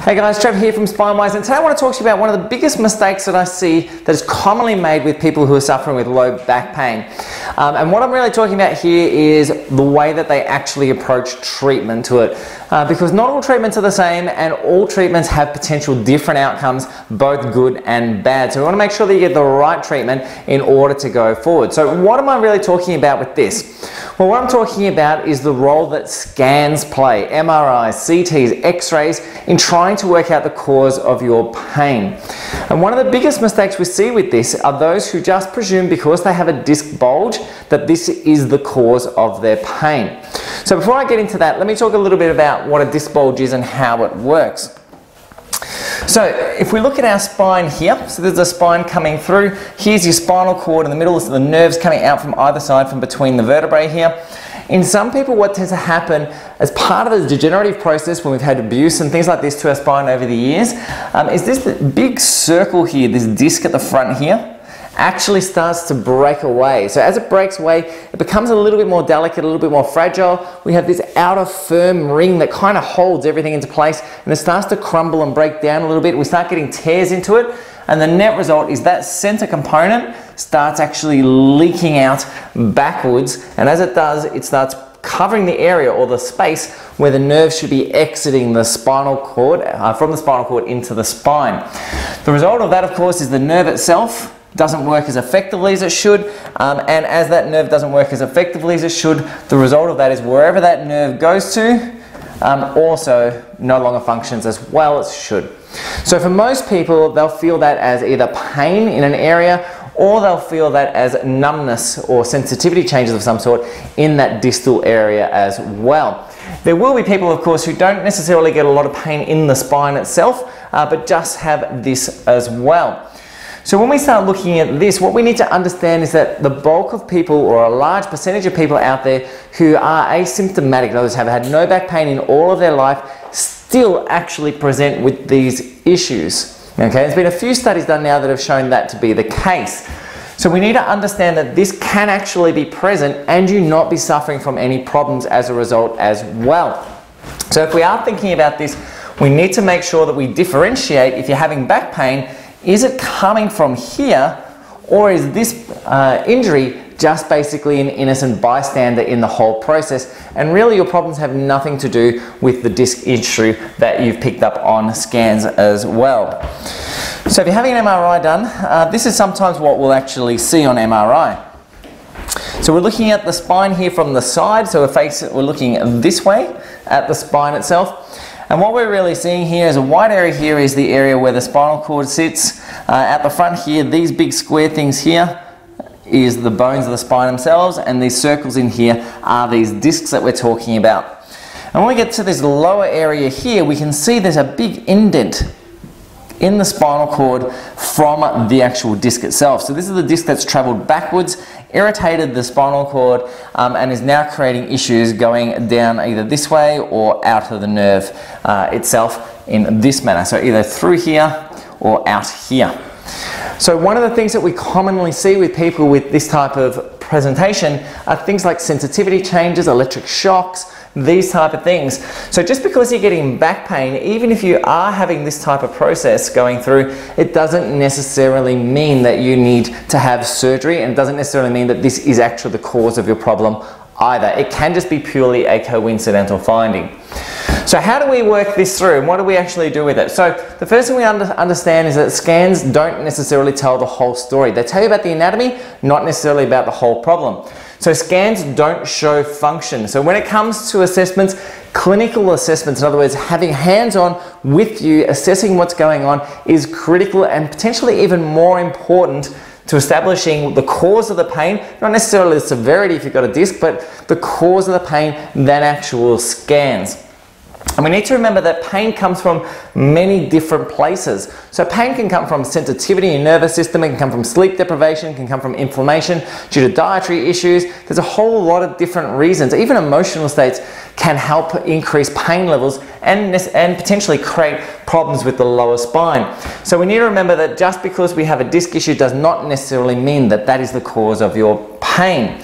Hey guys, Trev here from SpineWise, and today I want to talk to you about one of the biggest mistakes that I see that is commonly made with people who are suffering with low back pain. And what I'm really talking about here is the way that they actually approach treatment to it. Because not all treatments are the same, and all treatments have potential different outcomes, both good and bad. So we want to make sure that you get the right treatment in order to go forward. So what am I really talking about with this? Well, what I'm talking about is the role that scans play, MRIs, CTs, X-rays, in trying to work out the cause of your pain. And one of the biggest mistakes we see with this are those who just presume because they have a disc bulge that this is the cause of their pain. So before I get into that, let me talk a little bit about what a disc bulge is and how it works. So if we look at our spine here, so there's a spine coming through, here's your spinal cord in the middle, so the nerves coming out from either side from between the vertebrae here. In some people, what tends to happen as part of the degenerative process when we've had abuse and things like this to our spine over the years, is this big circle here, this disc at the front here, actually starts to break away. So as it breaks away, it becomes a little bit more delicate, a little bit more fragile. We have this outer firm ring that kind of holds everything into place, and it starts to crumble and break down a little bit. We start getting tears into it, and the net result is that center component starts actually leaking out backwards, and as it does, it starts covering the area or the space where the nerves should be exiting the spinal cord, from the spinal cord into the spine. The result of that, of course, is the nerve itself doesn't work as effectively as it should, and as that nerve doesn't work as effectively as it should, the result of that is wherever that nerve goes to also no longer functions as well as it should. So for most people, they'll feel that as either pain in an area, or they'll feel that as numbness or sensitivity changes of some sort in that distal area as well. There will be people, of course, who don't necessarily get a lot of pain in the spine itself, but just have this as well. So when we start looking at this, what we need to understand is that the bulk of people, or a large percentage of people out there who are asymptomatic, in other words, have had no back pain in all of their life, still actually present with these issues. Okay, there's been a few studies done now that have shown that to be the case. So we need to understand that this can actually be present and you not be suffering from any problems as a result as well. So if we are thinking about this, we need to make sure that we differentiate. If you're having back pain, is it coming from here, or is this injury just basically an innocent bystander in the whole process, and really your problems have nothing to do with the disc issue that you've picked up on scans as well. So if you're having an MRI done, this is sometimes what we'll actually see on MRI. So we're looking at the spine here from the side, so we're looking this way at the spine itself. And what we're really seeing here is a white area here is the area where the spinal cord sits. At the front here, these big square things here is the bones of the spine themselves, and these circles in here are these discs that we're talking about. And when we get to this lower area here, we can see there's a big indent in the spinal cord from the actual disc itself. So this is the disc that's traveled backwards, irritated the spinal cord, and is now creating issues going down either this way or out of the nerve itself in this manner. So either through here or out here. So one of the things that we commonly see with people with this type of presentation are things like sensitivity changes, electric shocks, these type of things. So just because you're getting back pain, even if you are having this type of process going through, it doesn't necessarily mean that you need to have surgery, and it doesn't necessarily mean that this is actually the cause of your problem either. It can just be purely a coincidental finding. So how do we work this through, and what do we actually do with it? So the first thing we understand is that scans don't necessarily tell the whole story. They tell you about the anatomy, not necessarily about the whole problem. So scans don't show function. So when it comes to assessments, clinical assessments, in other words, having hands-on with you, assessing what's going on, is critical and potentially even more important to establishing the cause of the pain, not necessarily the severity if you've got a disc, but the cause of the pain than actual scans. And we need to remember that pain comes from many different places. So pain can come from sensitivity in your nervous system, it can come from sleep deprivation, it can come from inflammation due to dietary issues. There's a whole lot of different reasons. Even emotional states can help increase pain levels and potentially create problems with the lower spine. So we need to remember that just because we have a disc issue does not necessarily mean that that is the cause of your pain.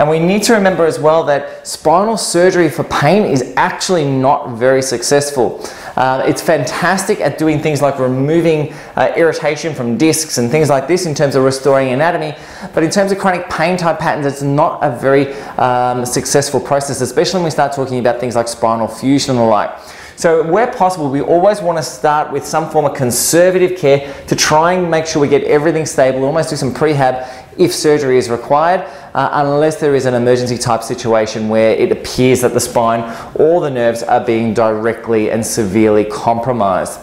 And we need to remember as well that spinal surgery for pain is actually not very successful. It's fantastic at doing things like removing irritation from discs and things like this in terms of restoring anatomy, but in terms of chronic pain type patterns, it's not a very successful process, especially when we start talking about things like spinal fusion and the like. So where possible, we always want to start with some form of conservative care to try and make sure we get everything stable, almost do some prehab if surgery is required, unless there is an emergency type situation where it appears that the spine or the nerves are being directly and severely compromised.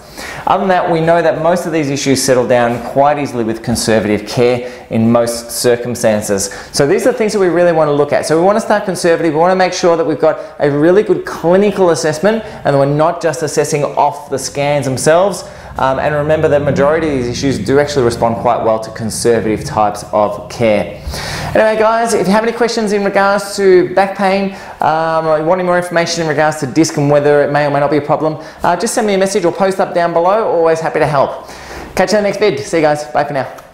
Other than that, we know that most of these issues settle down quite easily with conservative care in most circumstances. So these are the things that we really want to look at. So we want to start conservative. We want to make sure that we've got a really good clinical assessment and that we're not just assessing off the scans themselves. And remember that majority of these issues do actually respond quite well to conservative types of care. Anyway guys, if you have any questions in regards to back pain, or you want any more information in regards to disc and whether it may or may not be a problem, just send me a message or post up down below. Always happy to help. Catch you in the next vid. See you guys. Bye for now.